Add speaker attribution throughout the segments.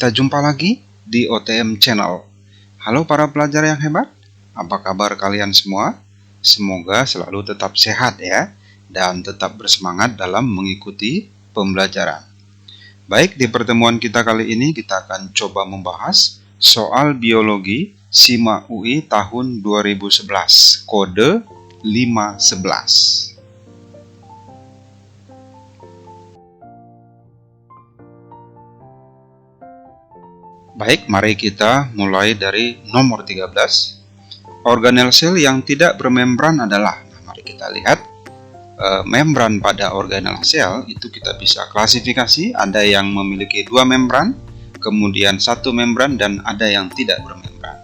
Speaker 1: kita jumpa lagi di OTM Channel. Halo para pelajar yang hebat, apa kabar kalian semua? Semoga selalu tetap sehat ya, dan tetap bersemangat dalam mengikuti pembelajaran. Baik, di pertemuan kita kali ini kita akan coba membahas soal biologi SIMA UI tahun 2011, kode 511. Baik, mari kita mulai dari nomor 13. Organel sel yang tidak bermembran adalah, mari kita lihat membran pada organel sel itu kita bisa klasifikasi, ada yang memiliki 2 membran, kemudian 1 membran, dan ada yang tidak bermembran.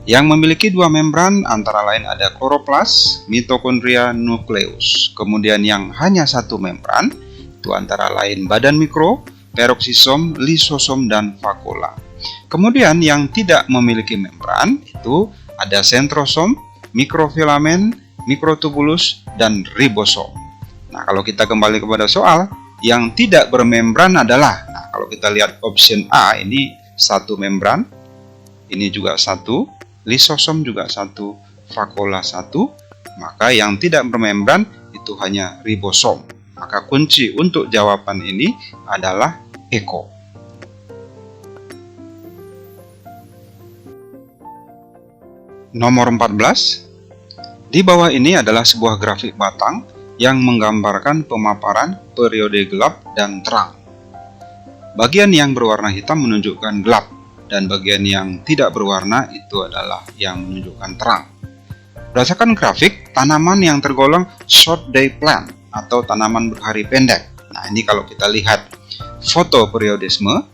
Speaker 1: Yang memiliki 2 membran antara lain ada kloroplas, mitokondria, nukleus. Kemudian yang hanya 1 membran itu antara lain badan mikro, peroksisom, lisosom, dan vakula. Kemudian yang tidak memiliki membran itu ada sentrosom, mikrofilamen, mikrotubulus, dan ribosom. Nah, kalau kita kembali kepada soal, yang tidak bermembran adalah, nah kalau kita lihat option A ini 1 membran, ini juga 1, lisosom juga 1, vakula 1, maka yang tidak bermembran itu hanya ribosom. Maka kunci untuk jawaban ini adalah Eko. Nomor 14. Di bawah ini adalah sebuah grafik batang yang menggambarkan pemaparan periode gelap dan terang. Bagian yang berwarna hitam menunjukkan gelap, dan bagian yang tidak berwarna itu adalah yang menunjukkan terang. Berdasarkan grafik, tanaman yang tergolong short day plant atau tanaman berhari pendek. Nah, ini kalau kita lihat fotoperiodisme,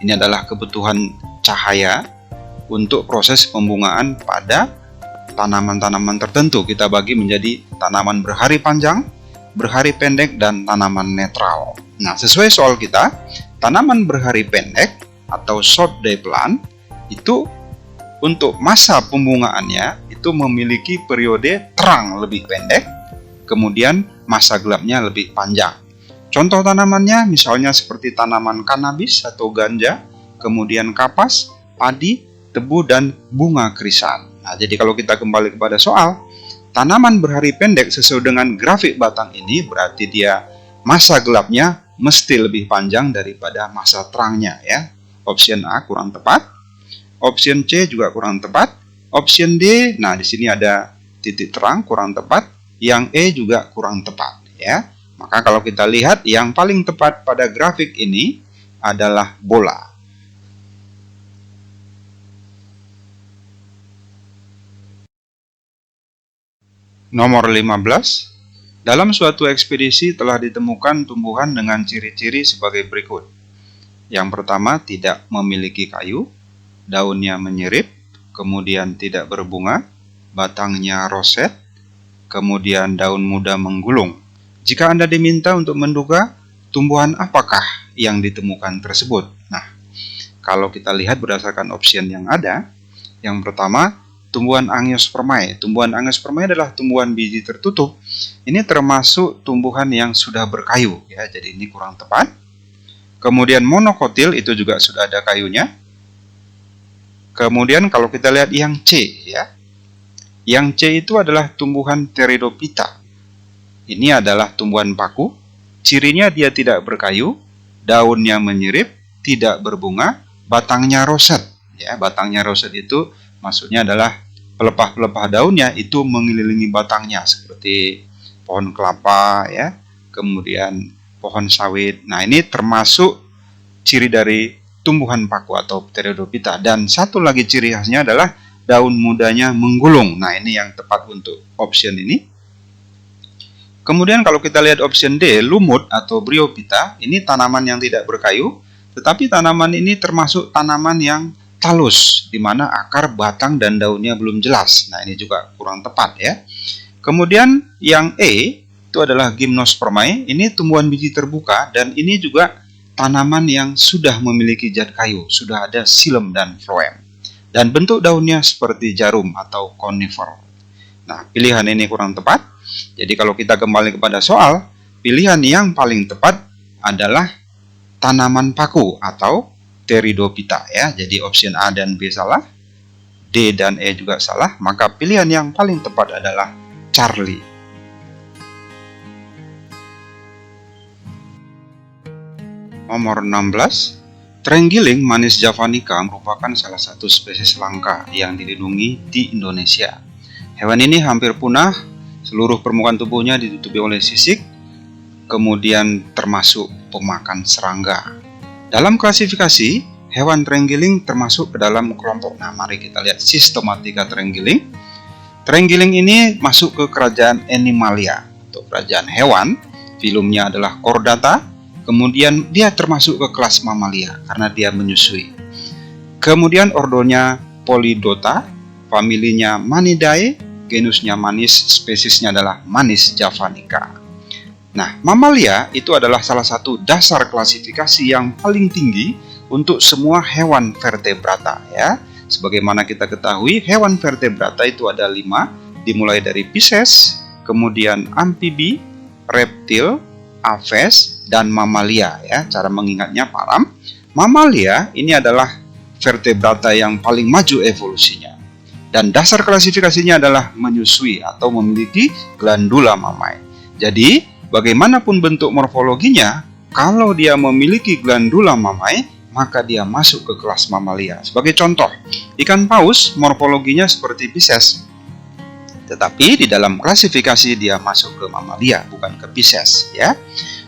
Speaker 1: ini adalah kebutuhan cahaya untuk proses pembungaan pada tanaman-tanaman tertentu. Kita bagi menjadi tanaman berhari panjang, berhari pendek, dan tanaman netral. Nah, sesuai soal kita, tanaman berhari pendek atau short day plant itu untuk masa pembungaannya itu memiliki periode terang lebih pendek, kemudian masa gelapnya lebih panjang. Contoh tanamannya misalnya seperti tanaman kanabis atau ganja, kemudian kapas, padi, tebu, dan bunga krisan. Nah, jadi kalau kita kembali kepada soal, tanaman berhari pendek sesuai dengan grafik batang ini berarti dia masa gelapnya mesti lebih panjang daripada masa terangnya ya. Option A kurang tepat, option C juga kurang tepat, option D, nah di sini ada titik terang kurang tepat, yang E juga kurang tepat ya. Maka kalau kita lihat yang paling tepat pada grafik ini adalah bola. Nomor 15. Dalam suatu ekspedisi telah ditemukan tumbuhan dengan ciri-ciri sebagai berikut. Yang pertama, tidak memiliki kayu, daunnya menyerip, kemudian tidak berbunga, batangnya roset, kemudian daun muda menggulung. Jika Anda diminta untuk menduga tumbuhan apakah yang ditemukan tersebut. Nah, kalau kita lihat berdasarkan option yang ada, yang pertama, tumbuhan Angiospermae. Tumbuhan Angiospermae adalah tumbuhan biji tertutup. Ini termasuk tumbuhan yang sudah berkayu ya, jadi ini kurang tepat. Kemudian monokotil itu juga sudah ada kayunya. Kemudian kalau kita lihat yang C ya. Yang C itu adalah tumbuhan Pteridophyta. Ini adalah tumbuhan paku. Cirinya dia tidak berkayu, daunnya menyirip, tidak berbunga, batangnya roset. Ya, batangnya roset itu maksudnya adalah pelepah-pelepah daunnya itu mengelilingi batangnya seperti pohon kelapa ya, kemudian pohon sawit. Nah, ini termasuk ciri dari tumbuhan paku atau Pteridophyta. Dan satu lagi ciri khasnya adalah daun mudanya menggulung. Nah, ini yang tepat untuk option ini. Kemudian kalau kita lihat option D, lumut atau Bryophyta, ini tanaman yang tidak berkayu, tetapi tanaman ini termasuk tanaman yang talus, di mana akar, batang, dan daunnya belum jelas. Nah, ini juga kurang tepat ya. Kemudian yang E itu adalah Gymnospermae. Ini tumbuhan biji terbuka, dan ini juga tanaman yang sudah memiliki zat kayu, sudah ada xilem dan phloem. Dan bentuk daunnya seperti jarum atau conifer. Nah, pilihan ini kurang tepat. Jadi kalau kita kembali kepada soal, pilihan yang paling tepat adalah tanaman paku atau Pteridophyta ya. Jadi option A dan B salah, D dan E juga salah, maka pilihan yang paling tepat adalah Charlie. Nomor 16, terenggiling manis javanica merupakan salah satu spesies langka yang dilindungi di Indonesia. Hewan ini hampir punah, seluruh permukaan tubuhnya ditutupi oleh sisik, kemudian termasuk pemakan serangga. Dalam klasifikasi, hewan terenggiling termasuk ke dalam kelompok. Nah, mari kita lihat sistematika terenggiling. Terenggiling ini masuk ke kerajaan Animalia atau kerajaan hewan. Filumnya adalah Chordata. Kemudian dia termasuk ke kelas mamalia karena dia menyusui. Kemudian ordonya Polydota, familinya Manidae, genusnya Manis, spesiesnya adalah Manis javanica. Nah, mamalia itu adalah salah satu dasar klasifikasi yang paling tinggi untuk semua hewan vertebrata ya. Sebagaimana kita ketahui, hewan vertebrata itu ada 5, dimulai dari Pisces, kemudian amfibi, reptil, aves, dan mamalia ya. Cara mengingatnya Param, mamalia ini adalah vertebrata yang paling maju evolusinya. Dan dasar klasifikasinya adalah menyusui atau memiliki glandula mammae. Jadi, bagaimanapun bentuk morfologinya, kalau dia memiliki glandula mammae, maka dia masuk ke kelas mamalia. Sebagai contoh, ikan paus morfologinya seperti Pisces. Tetapi di dalam klasifikasi dia masuk ke mamalia, bukan ke Pisces ya.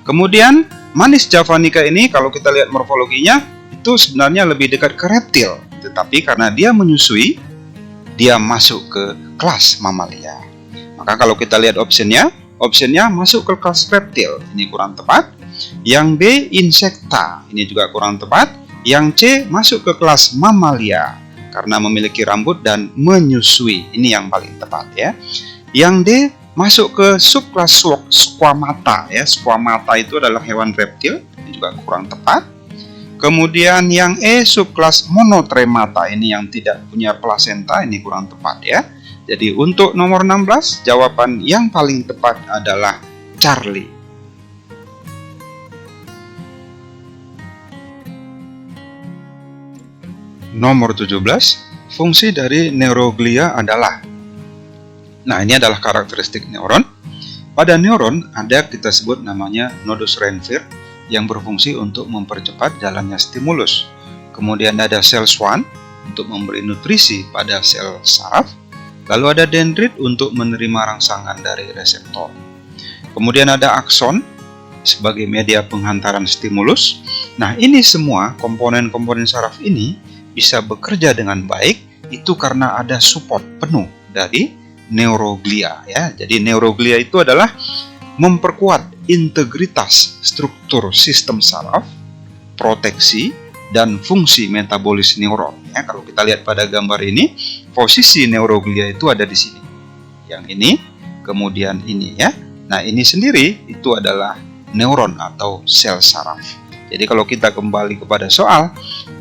Speaker 1: Kemudian Manis javanica ini kalau kita lihat morfologinya itu sebenarnya lebih dekat ke reptil, tetapi karena dia menyusui, dia masuk ke kelas mamalia. Maka kalau kita lihat optionnya masuk ke kelas reptil, ini kurang tepat. Yang B insecta, ini juga kurang tepat. Yang C masuk ke kelas mamalia karena memiliki rambut dan menyusui, ini yang paling tepat ya. Yang D masuk ke subkelas Squamata ya. Squamata itu adalah hewan reptil, ini juga kurang tepat. Kemudian yang E subkelas Monotremata, ini yang tidak punya plasenta, ini kurang tepat ya. Jadi untuk nomor 16 jawaban yang paling tepat adalah Charlie. Nomor 17, fungsi dari neuroglia adalah. Nah, ini adalah karakteristik neuron. Pada neuron ada kita sebut namanya nodus Renfield yang berfungsi untuk mempercepat jalannya stimulus. Kemudian ada sel Schwann untuk memberi nutrisi pada sel saraf. Lalu ada dendrit untuk menerima rangsangan dari reseptor. Kemudian ada akson sebagai media penghantaran stimulus. Nah, ini semua komponen-komponen saraf ini bisa bekerja dengan baik itu karena ada support penuh dari neuroglia ya. Jadi neuroglia itu adalah memperkuat integritas struktur sistem saraf, proteksi, dan fungsi metabolis neuron ya. Kalau kita lihat pada gambar ini, posisi neuroglia itu ada di sini. Yang ini, kemudian ini ya. Nah, ini sendiri itu adalah neuron atau sel saraf. Jadi kalau kita kembali kepada soal,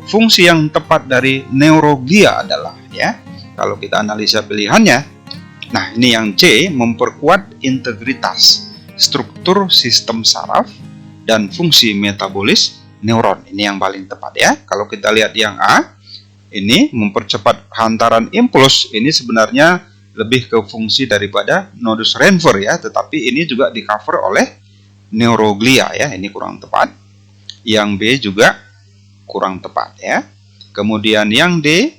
Speaker 1: fungsi yang tepat dari neuroglia adalah ya, kalau kita analisa pilihannya, nah ini yang C, memperkuat integritas struktur sistem saraf dan fungsi metabolis neuron. Ini yang paling tepat ya. Kalau kita lihat yang A, ini mempercepat hantaran impuls, ini sebenarnya lebih ke fungsi daripada nodus Renfield ya, tetapi ini juga di cover oleh neuroglia ya, ini kurang tepat. Yang B juga kurang tepat ya. Kemudian yang D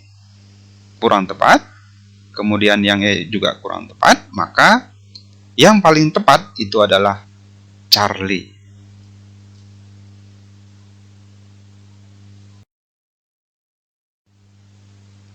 Speaker 1: kurang tepat. Kemudian yang E juga kurang tepat. Maka yang paling tepat itu adalah Charlie.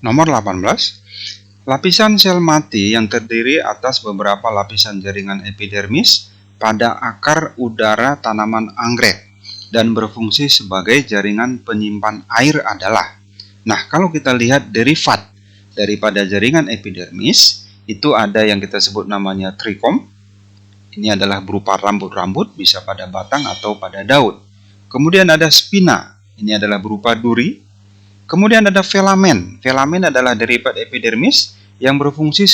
Speaker 1: Nomor 18. Lapisan sel mati yang terdiri atas beberapa lapisan jaringan epidermis pada akar udara tanaman anggrek dan berfungsi sebagai jaringan penyimpan air adalah. Nah, kalau kita lihat derivat daripada jaringan epidermis, itu ada yang kita sebut namanya trikom. Ini adalah berupa rambut-rambut, bisa pada batang atau pada daun. Kemudian ada spina, ini adalah berupa duri. Kemudian ada filamen. Filamen adalah derivat epidermis yang berfungsi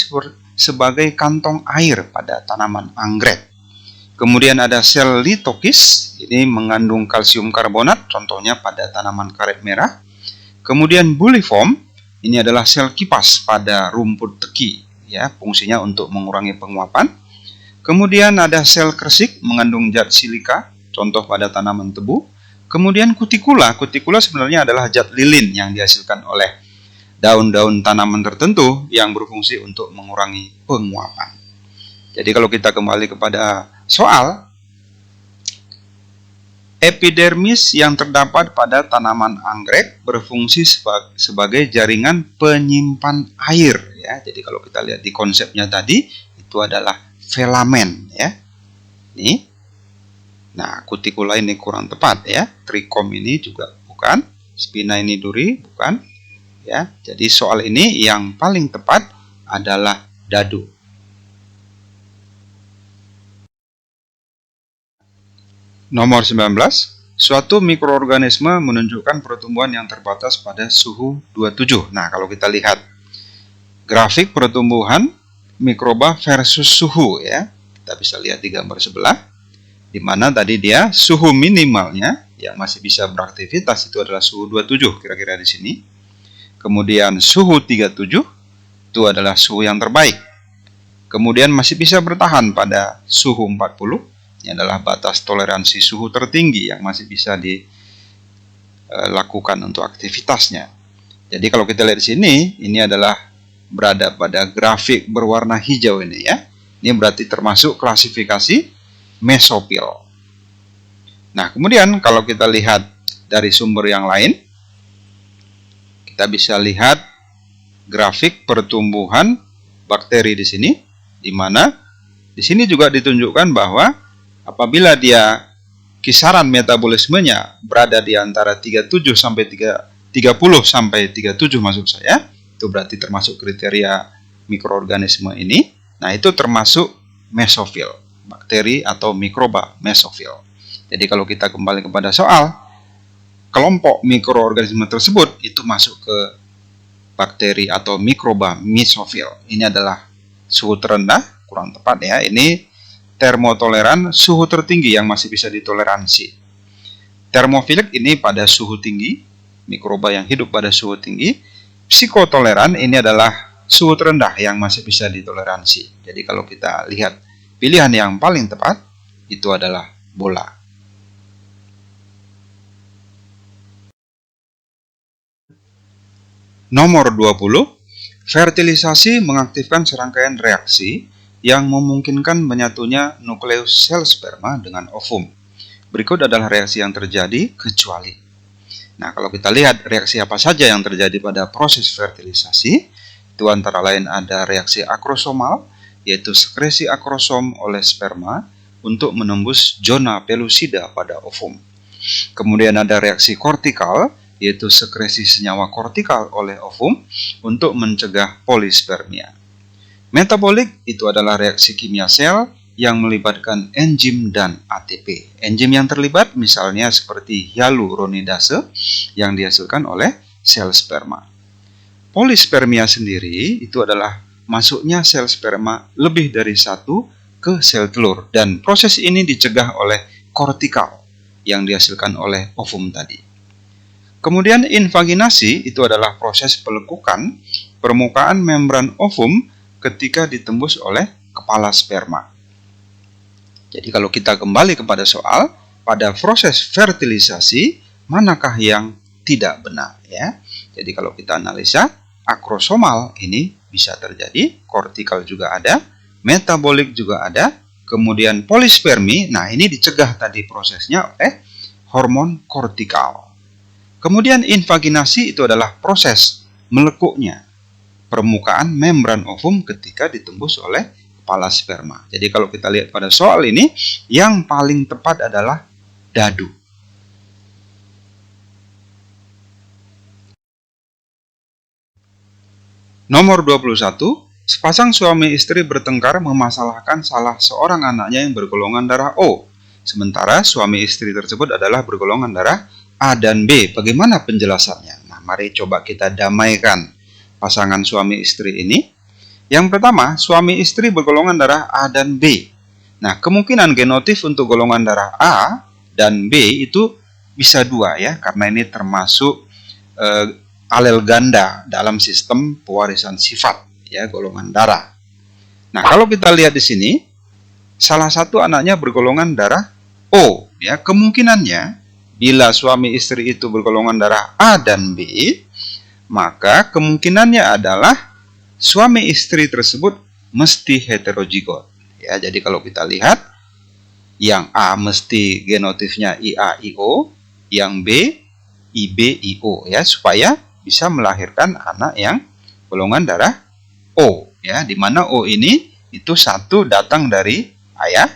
Speaker 1: sebagai kantong air pada tanaman anggrek. Kemudian ada sel litokis, ini mengandung kalsium karbonat, contohnya pada tanaman karet merah. Kemudian buliform, ini adalah sel kipas pada rumput teki, ya, fungsinya untuk mengurangi penguapan. Kemudian ada sel kersik mengandung zat silika, contoh pada tanaman tebu. Kemudian kutikula sebenarnya adalah zat lilin yang dihasilkan oleh daun-daun tanaman tertentu yang berfungsi untuk mengurangi penguapan. Jadi kalau kita kembali kepada soal, epidermis yang terdapat pada tanaman anggrek berfungsi sebagai jaringan penyimpan air, ya. Jadi kalau kita lihat di konsepnya tadi, itu adalah filamen, ya. Ini. Nah, kutikula ini kurang tepat, ya. Trikom ini juga bukan, spina ini duri bukan, ya. Jadi soal ini yang paling tepat adalah dadu. Nomor 19, suatu mikroorganisme menunjukkan pertumbuhan yang terbatas pada suhu 27. Nah, kalau kita lihat grafik pertumbuhan mikroba versus suhu, ya. Kita bisa lihat di gambar sebelah, di mana tadi dia suhu minimalnya yang masih bisa beraktivitas itu adalah suhu 27, kira-kira di sini. Kemudian suhu 37 itu adalah suhu yang terbaik. Kemudian masih bisa bertahan pada suhu 40. Ini adalah batas toleransi suhu tertinggi yang masih bisa dilakukan untuk aktivitasnya. Jadi kalau kita lihat di sini, ini adalah berada pada grafik berwarna hijau ini, ya. Ini berarti termasuk klasifikasi mesofil. Nah, kemudian kalau kita lihat dari sumber yang lain, kita bisa lihat grafik pertumbuhan bakteri di sini, di mana di sini juga ditunjukkan bahwa apabila dia kisaran metabolismenya berada di antara 37 sampai 30 sampai 37 maksud saya, itu berarti termasuk kriteria mikroorganisme ini. Nah, itu termasuk mesofil, bakteri atau mikroba mesofil. Jadi kalau kita kembali kepada soal, kelompok mikroorganisme tersebut itu masuk ke bakteri atau mikroba mesofil. Ini adalah suhu terendah, kurang tepat, ya. Ini termotoleran, suhu tertinggi yang masih bisa ditoleransi. Termofilik ini pada suhu tinggi, mikroba yang hidup pada suhu tinggi. Psikotoleran ini adalah suhu terendah yang masih bisa ditoleransi. Jadi kalau kita lihat pilihan yang paling tepat, itu adalah bola. Nomor 20, fertilisasi mengaktifkan serangkaian reaksi yang memungkinkan menyatunya nukleus sel sperma dengan ovum. Berikut adalah reaksi yang terjadi kecuali. Nah, kalau kita lihat reaksi apa saja yang terjadi pada proses fertilisasi, itu antara lain ada reaksi akrosomal, yaitu sekresi akrosom oleh sperma untuk menembus zona pelusida pada ovum. Kemudian ada reaksi kortikal, yaitu sekresi senyawa kortikal oleh ovum untuk mencegah polispermia. Metabolik itu adalah reaksi kimia sel yang melibatkan enzim dan ATP. Enzim yang terlibat misalnya seperti hyaluronidase yang dihasilkan oleh sel sperma. Polispermia sendiri itu adalah masuknya sel sperma lebih dari satu ke sel telur, dan proses ini dicegah oleh kortikal yang dihasilkan oleh ovum tadi. Kemudian invaginasi itu adalah proses pelekukan permukaan membran ovum ketika ditembus oleh kepala sperma. Jadi kalau kita kembali kepada soal, pada proses fertilisasi, manakah yang tidak benar, ya? Jadi kalau kita analisa, akrosomal ini bisa terjadi, kortikal juga ada, metabolik juga ada, kemudian polispermi, nah ini dicegah tadi prosesnya oleh hormon kortikal. Kemudian invaginasi itu adalah proses melekuknya permukaan membran ovum ketika ditembus oleh kepala sperma. Jadi kalau kita lihat pada soal ini, yang paling tepat adalah dadu. Nomor 21, sepasang suami istri bertengkar memasalahkan salah seorang anaknya yang bergolongan darah O. Sementara suami istri tersebut adalah bergolongan darah A dan B. Bagaimana penjelasannya? Nah, mari coba kita damaikan pasangan suami istri ini. Yang pertama, suami istri bergolongan darah A dan B. Nah, kemungkinan genotif untuk golongan darah A dan B itu bisa 2 ya, karena ini termasuk alel ganda dalam sistem pewarisan sifat ya, golongan darah. Nah, kalau kita lihat di sini, salah satu anaknya bergolongan darah O ya, kemungkinannya bila suami istri itu bergolongan darah A dan B, maka kemungkinannya adalah suami istri tersebut mesti heterozigot. Ya, jadi kalau kita lihat, yang A mesti genotifnya IA-IO, yang B IB-IO ya, supaya bisa melahirkan anak yang golongan darah O ya, di mana O ini itu satu datang dari ayah,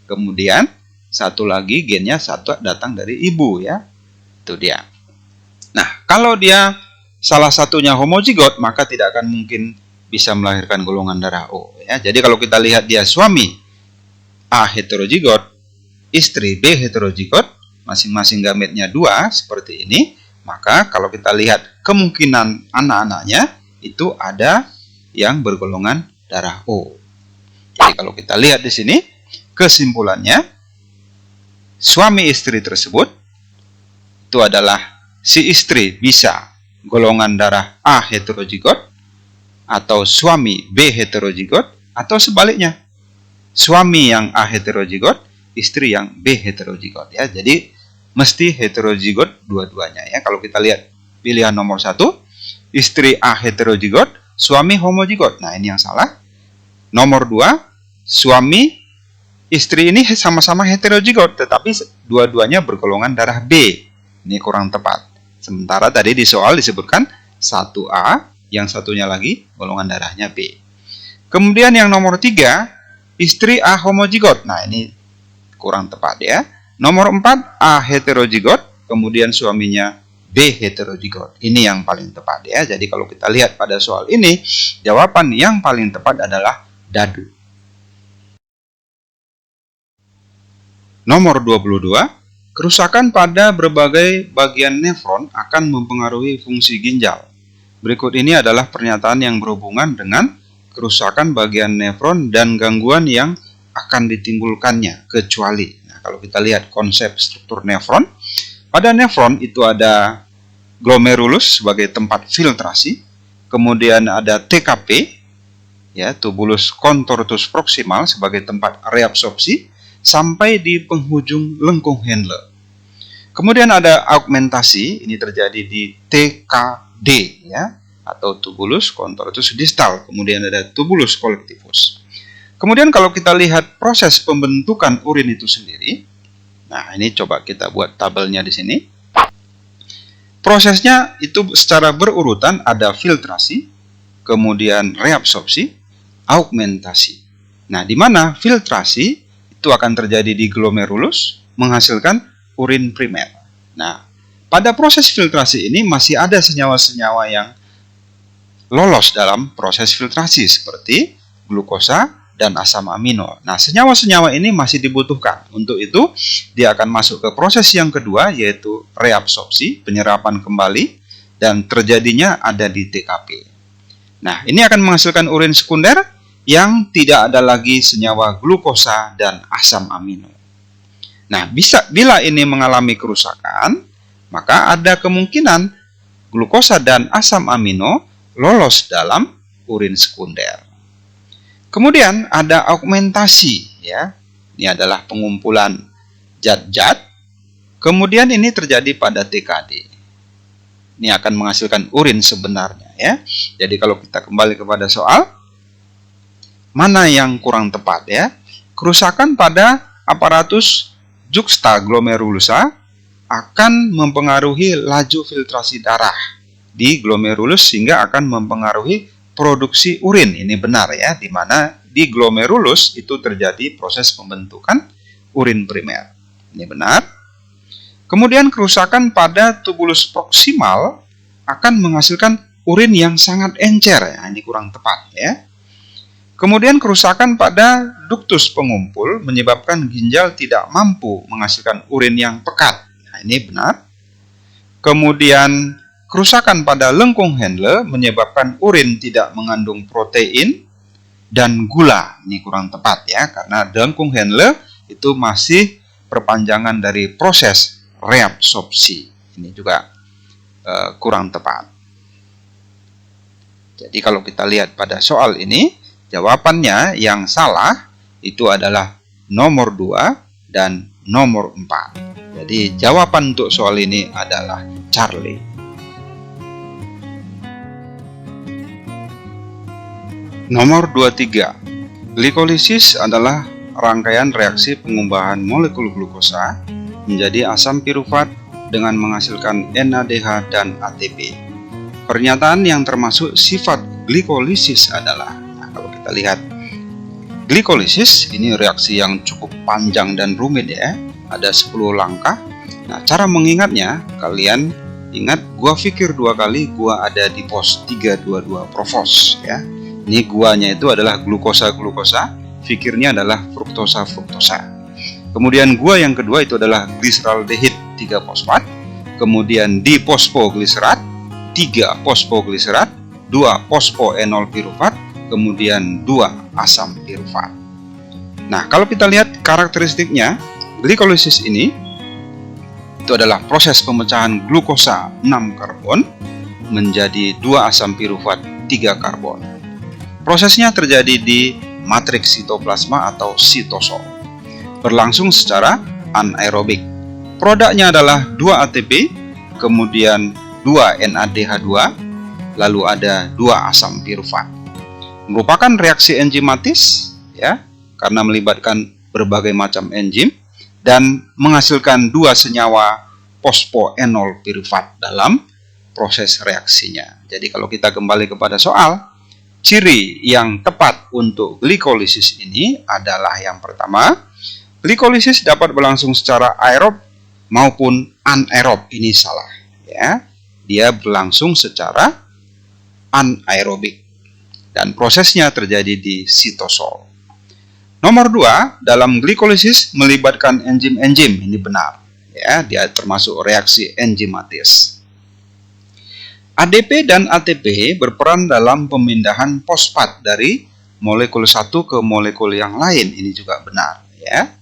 Speaker 1: kemudian satu lagi gennya satu datang dari ibu ya. Itu dia. Nah, kalau dia salah satunya homozigot, maka tidak akan mungkin bisa melahirkan golongan darah O ya. Jadi kalau kita lihat dia suami A heterozigot, istri B heterozigot, masing-masing gametnya 2 seperti ini, maka kalau kita lihat kemungkinan anak-anaknya itu ada yang bergolongan darah O. Jadi kalau kita lihat di sini, kesimpulannya suami istri tersebut itu adalah si istri bisa golongan darah A heterozigot, atau suami B heterozigot, atau sebaliknya suami yang A heterozigot, istri yang B heterozigot ya. Jadi mesti heterozigot dua-duanya ya. Kalau kita lihat pilihan nomor 1, istri A heterozigot, suami homozigot. Nah, ini yang salah. Nomor 2, suami istri ini sama-sama heterozigot, tetapi dua-duanya bergolongan darah B. Ini kurang tepat. Sementara tadi di soal disebutkan 1A, yang satunya lagi golongan darahnya B. Kemudian yang nomor 3, istri A homozigot. Nah, ini kurang tepat ya. Nomor 4, A heterozigot, kemudian suaminya B heterozigot. Ini yang paling tepat ya. Jadi kalau kita lihat pada soal ini, jawaban yang paling tepat adalah dadu. Nomor 22, kerusakan pada berbagai bagian nefron akan mempengaruhi fungsi ginjal. Berikut ini adalah pernyataan yang berhubungan dengan kerusakan bagian nefron dan gangguan yang akan ditimbulkannya, kecuali. Nah, kalau kita lihat konsep struktur nefron, pada nefron itu ada glomerulus sebagai tempat filtrasi, kemudian ada TKP, ya, tubulus contortus proximal sebagai tempat reabsorpsi, sampai di penghujung lengkung Henle. Kemudian ada augmentasi, ini terjadi di TKD, ya, atau tubulus contortus distal. Kemudian ada tubulus collectivus. Kemudian kalau kita lihat proses pembentukan urin itu sendiri, nah ini coba kita buat tabelnya di sini. Prosesnya itu secara berurutan, ada filtrasi, kemudian reabsorpsi, augmentasi. Nah, di mana filtrasi itu akan terjadi di glomerulus, menghasilkan urin primer. Nah, pada proses filtrasi ini masih ada senyawa-senyawa yang lolos dalam proses filtrasi seperti glukosa dan asam amino. Nah, senyawa-senyawa ini masih dibutuhkan. Untuk itu, dia akan masuk ke proses yang kedua, yaitu reabsorpsi, penyerapan kembali, dan terjadinya ada di TKP. Nah, ini akan menghasilkan urin sekunder yang tidak ada lagi senyawa glukosa dan asam amino. Nah, bila ini mengalami kerusakan, maka ada kemungkinan glukosa dan asam amino lolos dalam urin sekunder. Kemudian ada augmentasi, ya. Ini adalah pengumpulan zat-zat. Kemudian ini terjadi pada TKD. Ini akan menghasilkan urin sebenarnya, ya. Jadi kalau kita kembali kepada soal, mana yang kurang tepat, ya? Kerusakan pada aparatus juxtaglomerulusa akan mempengaruhi laju filtrasi darah di glomerulus sehingga akan mempengaruhi produksi urin. Ini benar ya, di mana di glomerulus itu terjadi proses pembentukan urin primer. Ini benar. Kemudian kerusakan pada tubulus proksimal akan menghasilkan urin yang sangat encer. Nah, ini kurang tepat ya. Kemudian kerusakan pada duktus pengumpul menyebabkan ginjal tidak mampu menghasilkan urin yang pekat. Nah, ini benar. Kemudian kerusakan pada lengkung Henle menyebabkan urin tidak mengandung protein dan gula. Ini kurang tepat ya, karena Dengkung Henle itu masih perpanjangan dari proses reabsorpsi. Ini juga kurang tepat. Jadi kalau kita lihat pada soal ini, jawabannya yang salah itu adalah nomor 2 dan nomor 4. Jadi jawaban untuk soal ini adalah Charlie. Nomor 23. Glikolisis adalah rangkaian reaksi pengubahan molekul glukosa menjadi asam pirufat dengan menghasilkan NADH dan ATP. Pernyataan yang termasuk sifat glikolisis adalah, kalau kita lihat, glikolisis ini reaksi yang cukup panjang dan rumit ya, ada 10 langkah. Nah, cara mengingatnya, kalian ingat, gua pikir 2 kali, gua ada di pos 322 Provos ya. Ini guanya itu adalah glukosa-glukosa, fikirnya adalah fruktosa-fruktosa. Kemudian gua yang kedua itu adalah gliseraldehid 3 fosfat, kemudian difosfogliserat, 3 fosfogliserat, 2 fosfoenol pirufat, kemudian 2 asam pirufat. Nah, kalau kita lihat karakteristiknya, glikolisis ini itu adalah proses pemecahan glukosa 6 karbon menjadi 2 asam pirufat 3 karbon. Prosesnya terjadi di matriks sitoplasma atau sitosol. Berlangsung secara anaerobik. Produknya adalah 2 ATP, kemudian 2 NADH2, lalu ada 2 asam pirufat. Merupakan reaksi enzimatis ya, karena melibatkan berbagai macam enzim dan menghasilkan 2 senyawa fosfoenol pirufat dalam proses reaksinya. Jadi kalau kita kembali kepada soal, ciri yang tepat untuk glikolisis ini adalah yang pertama, glikolisis dapat berlangsung secara aerob maupun anaerob. Ini salah ya. Dia berlangsung secara anaerobik dan prosesnya terjadi di sitosol. Nomor 2, dalam glikolisis melibatkan enzim-enzim. Ini benar ya, dia termasuk reaksi enzimatis. ADP dan ATP berperan dalam pemindahan fosfat dari molekul satu ke molekul yang lain. Ini juga benar ya.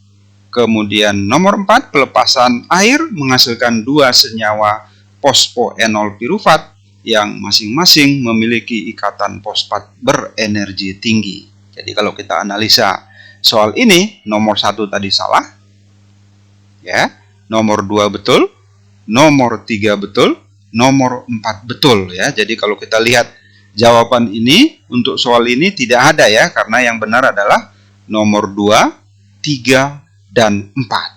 Speaker 1: Kemudian nomor 4, pelepasan air menghasilkan 2 senyawa fosfoenol pirufat yang masing-masing memiliki ikatan fosfat berenergi tinggi. Jadi kalau kita analisa soal ini, nomor 1 tadi salah ya, nomor 2 betul, nomor 3 betul, nomor 4 betul ya. Jadi kalau kita lihat jawaban ini untuk soal ini tidak ada ya, karena yang benar adalah nomor 2, 3, dan 4.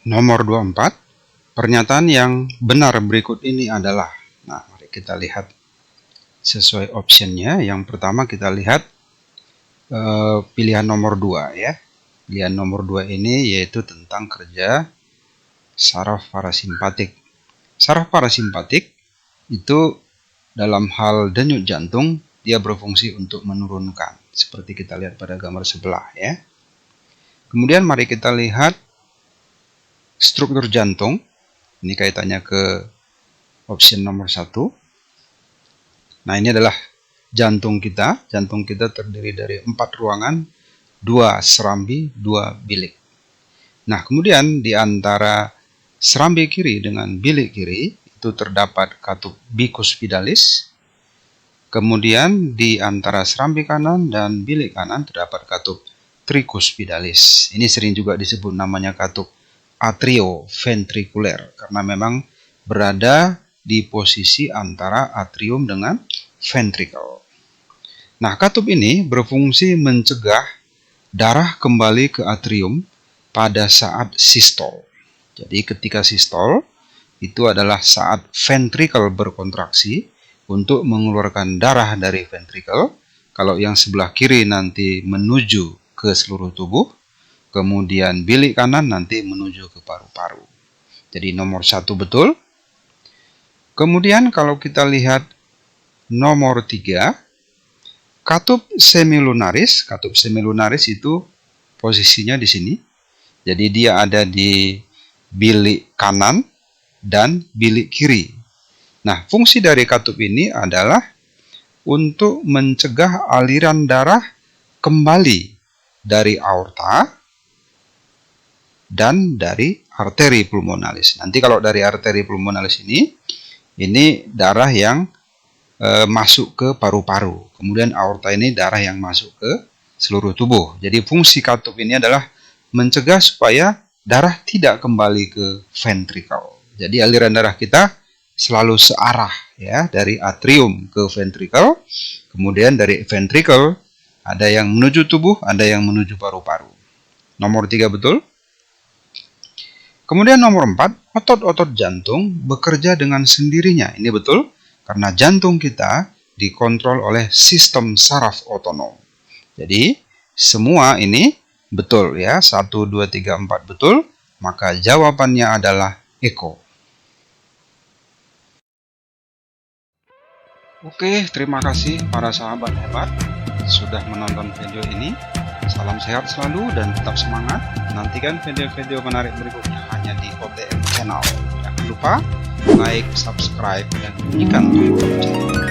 Speaker 1: Nomor 24, pernyataan yang benar berikut ini adalah, nah mari kita lihat sesuai optionnya. Yang pertama kita lihat pilihan nomor 2 ya. Pilihan nomor 2 ini yaitu tentang kerja saraf parasimpatik. Saraf parasimpatik itu dalam hal denyut jantung dia berfungsi untuk menurunkan, seperti kita lihat pada gambar sebelah ya. Kemudian mari kita lihat struktur jantung. Ini kaitannya ke option nomor 1. Nah, ini adalah jantung kita. Jantung kita terdiri dari 4 ruangan, 2 serambi, 2 bilik. Nah, kemudian di antara serambi kiri dengan bilik kiri itu terdapat katup bicuspidalis. Kemudian di antara serambi kanan dan bilik kanan terdapat katup tricuspidalis. Ini sering juga disebut namanya katup atrioventrikuler karena memang berada di posisi antara atrium dengan ventricle. Nah, katup ini berfungsi mencegah darah kembali ke atrium pada saat sistol. Jadi ketika sistol itu adalah saat ventricle berkontraksi untuk mengeluarkan darah dari ventricle. Kalau yang sebelah kiri nanti menuju ke seluruh tubuh, kemudian bilik kanan nanti menuju ke paru-paru. Jadi nomor 1 betul. Kemudian kalau kita lihat nomor 3, katup semilunaris. Katup semilunaris itu posisinya di sini. Jadi dia ada di bilik kanan dan bilik kiri. Nah, fungsi dari katup ini adalah untuk mencegah aliran darah kembali dari aorta dan dari arteri pulmonalis. Nanti kalau dari arteri pulmonalis ini darah yang masuk ke paru-paru. Kemudian aorta ini darah yang masuk ke seluruh tubuh. Jadi fungsi katup ini adalah mencegah supaya darah tidak kembali ke ventricle. Jadi aliran darah kita selalu searah ya, dari atrium ke ventricle. Kemudian dari ventricle ada yang menuju tubuh, ada yang menuju paru-paru. Nomor 3 betul. Kemudian nomor 4, otot-otot jantung bekerja dengan sendirinya. Ini betul, karena jantung kita dikontrol oleh sistem saraf otonom. Jadi, semua ini betul ya. 1, 2, 3, 4 betul. Maka jawabannya adalah Eko. Oke, terima kasih para sahabat hebat sudah menonton video ini. Salam sehat selalu dan tetap semangat. Nantikan video-video menarik berikutnya hanya di OTM Channel. Jangan lupa like, subscribe, dan bunyikan tombol lonceng.